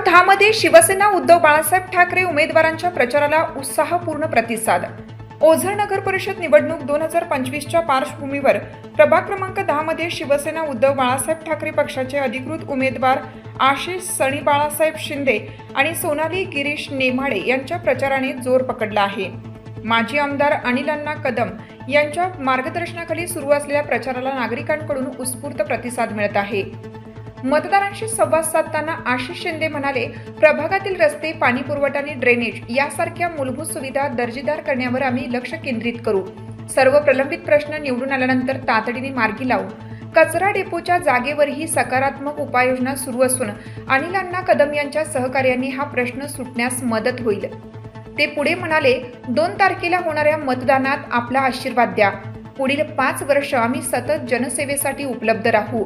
10 मध्ये शिवसेना उद्धव बाळासाहेब ठाकरे उमेदवारांच्या प्रचाराला उत्साहपूर्ण प्रतिसाद। ओझर नगर परिषद निवडणूक 2025च्या पार्श्वभूमीवर प्रभाग क्रमांक 10 मध्ये शिवसेना उद्धव बाळासाहेब ठाकरे पक्षाचे अधिकृत उमेदवार आशिष सनी बाळासाहेब शिंदे आणि सोनाली गिरीश नेमाडे यांच्या प्रचाराने जोर पकडला आहे। माजी आमदार अनिल कदम यांच्या मार्गदर्शनाखाली सुरू असलेल्या प्रचाराला नागरिकांकडून उत्स्फूर्त प्रतिसाद मिळत आहे। मतदारांशी संवाद साधताना आशिष शिंदे म्हणाले, प्रभागातील रस्ते, पाणी पुरवठा आणि ड्रेनेज यासारख्या मूलभूत सुविधा दर्जेदार करण्यावर आम्ही लक्ष केंद्रित करू। सर्व प्रलंबित प्रश्न निवडून आल्यानंतर तातडीने मार्गी लावू। कचरा डेपोच्या जागेवरही सकारात्मक उपाययोजना सुरू असून अनिल कदम यांच्या सहकार्याने हा प्रश्न सुटण्यास मदत होईल। ते पुढे म्हणाले, 2 तारखेला होणाऱ्या मतदानात आपला आशीर्वाद द्या। पुढील 5 वर्ष आम्ही सतत जनसेवेसाठी उपलब्ध राहू।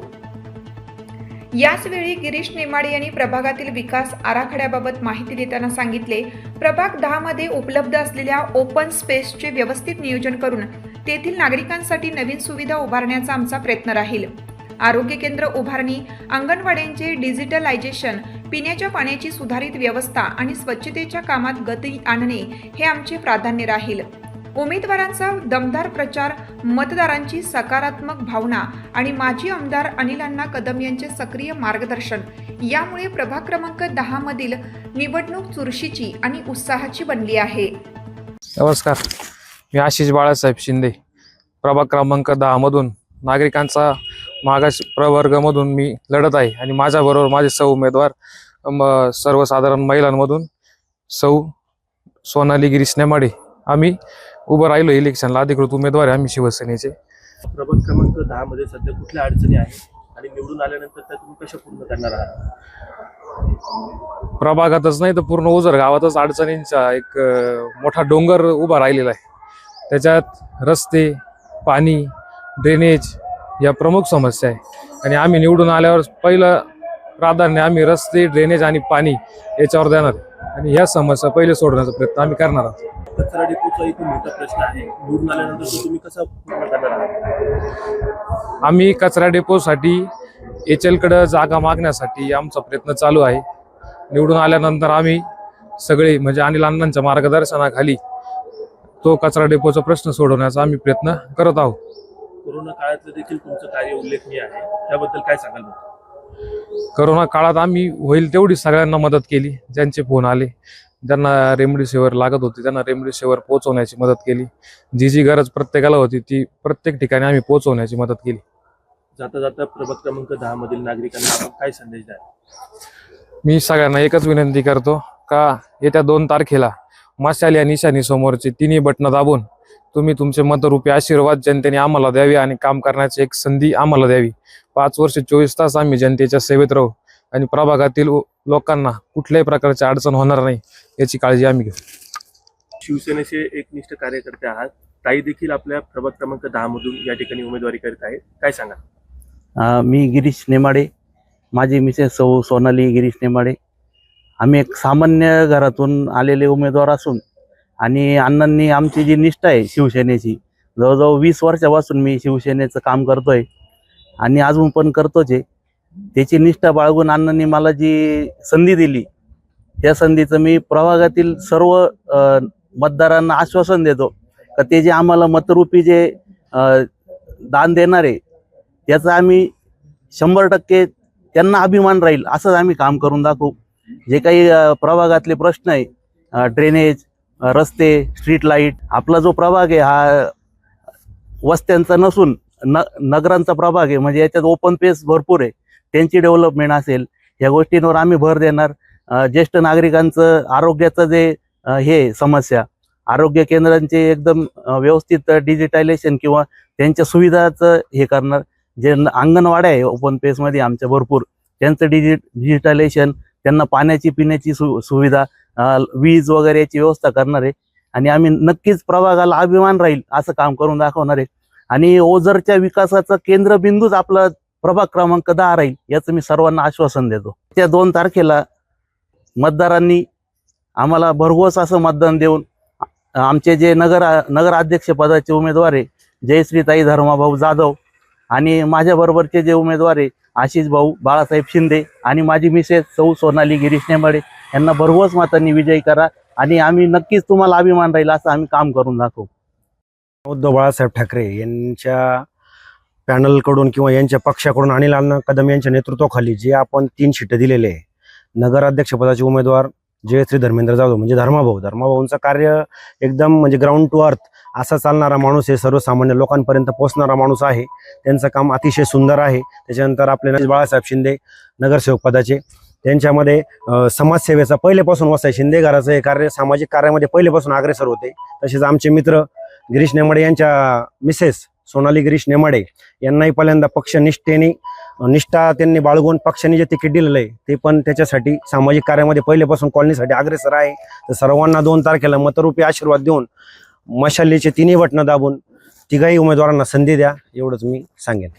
याचवेळी गिरीश नेमाडे यांनी प्रभागातील विकास आराखड्याबाबत माहिती देताना सांगितले, प्रभाग 10 मध्ये उपलब्ध असलेल्या ओपन स्पेसचे व्यवस्थित नियोजन करून तेथील नागरिकांसाठी नवीन सुविधा उभारण्याचा आमचा प्रयत्न राहील। आरोग्य केंद्र उभारणी, अंगणवाड्यांचे डिजिटलायझेशन, पिण्याच्या पाण्याची सुधारित व्यवस्था आणि स्वच्छतेच्या कामात गती आणणे हे आमचे प्राधान्य राहील। उमेदवारांचा दमदार प्रचार, मतदारांची सकारात्मक भावना आणि माजी आमदार अनिल कदम यांचे सक्रिय मार्गदर्शन यामुळे प्रभाग क्रमांक 10 मधील निवडणूक चुरशीची आणि उत्साहाची बनली आहे। नमस्कार, मी आशिष बाळासाहेब शिंदे, प्रभाग क्रमांक 10 मधून नागरिकांचा मागास प्रवर्गामधून मी लढत आहे आणि माझ्याबरोबर माझे सौ उमेदवार सर्वसाधारण महिलांमधून सौ सोनाली गिरीश नेमाडे आम्ही उभं राहिलो। इलेक्शनला अधिकृत उमेदवार आहे आम्ही शिवसेनेचे। प्रभाग क्रमांक 10 मध्ये सध्या कुठल्या अडचणी आहेत आणि निवडून आल्यानंतर त्या तुम्ही कशा पूर्ण करणार आहात? प्रभागातच नाही तर पूर्ण ओझर गावातच अडचणींचा एक मोठा डोंगर उभा राहिलेला आहे। त्याच्यात रस्ते, पाणी, ड्रेनेज या प्रमुख समस्या आहे आणि आम्ही निवडून आल्यावर पहिलं प्राधान्य आम्ही रस्ते, ड्रेनेज आणि पाणी याच्यावर देणार आणि ह्या समस्या पहिले सोडवण्याचा प्रयत्न आम्ही करणार आहोत। कचरा डेपोचा एक मोठा प्रश्न आहे, निवडून आल्यानंतर तो तुम्ही कसा पूर्ण करणार आहात? आम्ही कचरा डेपोसाठी HL जागा मागण्यासाठी आमचा प्रयत्न चालू आहे। निवडून आल्यानंतर आम्ही सगळे म्हणजे अनिल अण्णांच्या मार्गदर्शनाखाली तो कचरा डेपोचा प्रश्न सोडवण्याचा आम्ही प्रयत्न करत आहोत। कोरोना काळातलं देखील तुमचं कार्य उल्लेखनीय आहे, त्याबद्दल काय सांगाल? कोरोना काळात आम्ही होईल तेवढी सगळ्यांना मदत केली। ज्यांचे फोन आले, ज्यांना रेमडेसिवीर लागत होती त्यांना रेमडेसिवीर पोहोचवण्याची मदत केली। जी गरज प्रत्येकाला होती ती प्रत्येक ठिकाणी आम्ही पोहोचवण्याची मदत केली। जाता जाता प्रभाग क्रमांक 10 मधील नागरिकांना आपण काय संदेश द्याल? मी सगळ्यांना एकच विनंती करतो का येत्या 2 तारखेला मशाल या निशाणी समोरची 3 बटणं दाबून तुम्ही तुमचे मतरूपी आशीर्वाद जनतेने आम्हाला द्यावे आणि काम करण्याची एक संधी आम्हाला द्यावी। 5 वर्ष 24 तास आम्ही जनतेच्या सेवेत राहू आणि प्रभागातील लोकांना कुठल्याही प्रकारची अडचण होणार नाही याची काळजी आम्ही घेऊ। शिवसेनेचे एकनिष्ठ कार्यकर्ते आहात, ताई देखील आपल्या प्रभाग क्रमांक 10 मधून या ठिकाणी उमेदवारी करीत आहेत, काय सांगा? मी गिरीश नेमाडे, माझी मिसेस सौ सोनाली गिरीश नेमाडे। आम्ही एक सामान्य घरातून आलेले उमेदवार असून आणि अण्णांनी आमची जी निष्ठा आहे शिवसेनेची, जवळजवळ 20 वर्षापासून मी शिवसेनेचं काम करतोय आणि अजून पण करतोच आहे। त्याची निष्ठा बाळगून अण्णांनी मला जी संधी दिली त्या संधीचं मी प्रभागातील सर्व मतदारांना आश्वासन देतो का ते जे आम्हाला मतरूपी जे दान देणार आहे त्याचा आम्ही 100% त्यांना अभिमान राहील असंच आम्ही काम करून दाखवू। जे काही प्रभागातले प्रश्न आहे, ड्रेनेज, रस्ते, स्ट्रीट लाईट, आपला जो प्रभाग आहे हा वस्त्यांचा नसून नगरांचा प्रभाग आहे, म्हणजे याच्यात ओपन स्पेस भरपूर आहे, त्यांची डेव्हलपमेंट असेल या गोष्टींवर आम्ही भर देणार। ज्येष्ठ नागरिकांचं आरोग्याचं जे हे समस्या, आरोग्य केंद्रांचे एकदम व्यवस्थित डिजिटलायझेशन किंवा त्यांच्या सुविधाचं हे करणार। जे अंगणवाड्या आहे ओपन स्पेसमध्ये आमच्या भरपूर, त्यांचं डिजिटलायझेशन, त्यांना पाण्याची पिण्याची सुविधा, वीज वगैरे याची व्यवस्था करणार आहे आणि आम्ही नक्कीच प्रभागाला अभिमान राहील असं काम करून दाखवणार आहे। आणि ओझरच्या विकासाचा केंद्रबिंदूच आपला प्रभाग क्रमांक 10 राहील याचं मी सर्वांना आश्वासन देतो। त्या 2 तारखेला मतदारांनी आम्हाला भरघोस असं मतदान देऊन आमचे जे नगराध्यक्ष पदाचे उमेदवार आहे जयश्रीताई धर्माभाऊ जाधव आणि माझ्याबरोबरचे जे उमेदवार आहे आशिष भाऊ बाळासाहेब शिंदे आणि माझी मिसेस सौ सोनाली गिरीश नेमाडे यांना भरघोस मतांनी विजयी करा आणि आम्ही नक्कीच तुम्हाला अभिमान राहील असं आम्ही काम करून दाखवू. उद्धव बाळासाहेब ठाकरे यांच्या पॅनलकडून किंवा यांच्या पक्षाकडून अनिल अण्णा कदम यांच्या नेतृत्वाखाली जे आपण 3 सीटं दिलेले आहे, नगराध्यक्षपदाचे उमेदवार जे श्री धर्मेंद्र जाधव म्हणजे धर्माभाऊंचं कार्य एकदम म्हणजे ग्राउंड टू अर्थ असा चालणारा माणूस आहे, सर्वसामान्य लोकांपर्यंत पोहोचणारा माणूस आहे. त्यांचं काम अतिशय सुंदर आहे. त्याच्यानंतर आपले बाळासाहेब शिंदे नगरसेवक पदाचे, त्यांच्यामध्ये समाजसेवेचा पहिलेपासून वसाय शिंदे घराचं हे कार्य सामाजिक कार्यामध्ये पहिलेपासून अग्रेसर होते. तसेच आमचे मित्र गिरीश नेमाडे यांच्या मिसेस सोनाली गिरीश नेमाडे यांनाही पहिल्यांदा निष्ठा त्यांनी बाळगून पक्षाने जे तिकीट दिलेलं आहे ते पण त्याच्यासाठी सामाजिक कार्यामध्ये पहिलेपासून कॉलनीसाठी अग्रेसर आहे. तर सर्वांना 2 तारखेला मतरूपी आशीर्वाद देऊन मशालीचे 3ही बटणं दाबून 3घाही उमेदवारांना संधी द्या, एवढंच मी सांगेन.